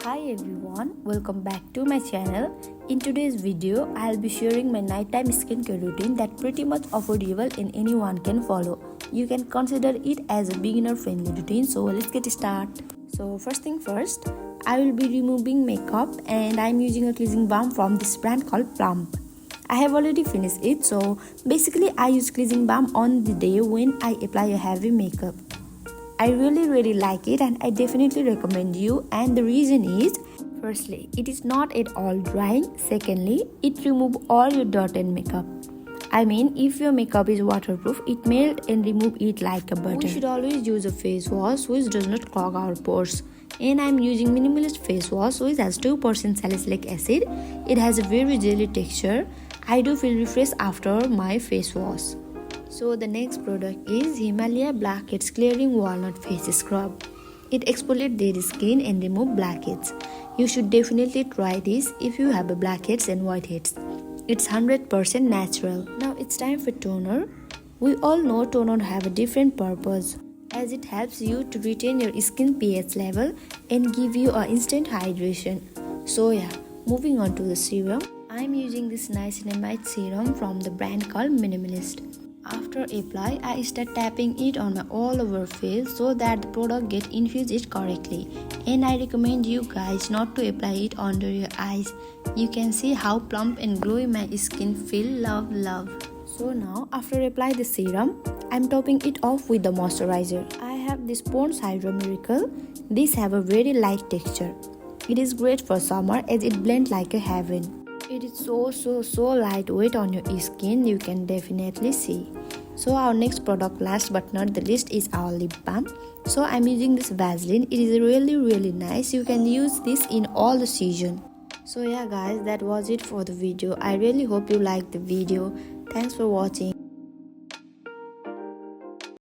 Hi everyone, welcome back to my channel. In today's video, I'll be sharing my nighttime skincare routine that pretty much affordable and anyone can follow. You can consider it as a beginner friendly routine, so let's get started. So first thing first, I will be removing makeup and I'm using a cleansing balm from this brand called Plump. I have already finished it, so basically I use cleansing balm on the day when I apply a heavy makeup. I really like it and I definitely recommend you, and the reason is, firstly, it is not at all drying. Secondly, it removes all your dirt and makeup. I mean, if your makeup is waterproof, it melts and remove it like a butter. We should always use a face wash which does not clog our pores. And I'm using minimalist face wash which has 2% salicylic acid. It has a very jelly texture. I do feel refreshed after my face wash. So the next product is Himalaya Blackheads Clearing Walnut Face Scrub. It exfoliates dead skin and removes blackheads. You should definitely try this if you have blackheads and whiteheads. It's 100% natural. Now it's time for toner. We all know toner have a different purpose, as it helps you to retain your skin pH level and give you an instant hydration. So yeah, moving on to the serum. I'm using this niacinamide serum from the brand called Minimalist. After apply, I start tapping it on my all over face so that the product get infused it correctly. And I recommend you guys not to apply it under your eyes. You can see how plump and glowy my skin feel. Love. So now after apply the serum, I'm topping it off with the moisturizer. I have this Pond's Hydro Miracle. These have a very light texture. It is great for summer as it blends like a heaven. It is so lightweight on your skin, you can definitely see. So our next product, last but not the least, is our lip balm. So I'm using this Vaseline. It is really nice. You can use this in all the season. So yeah guys, that was it for the video. I really hope you liked the video. Thanks for watching.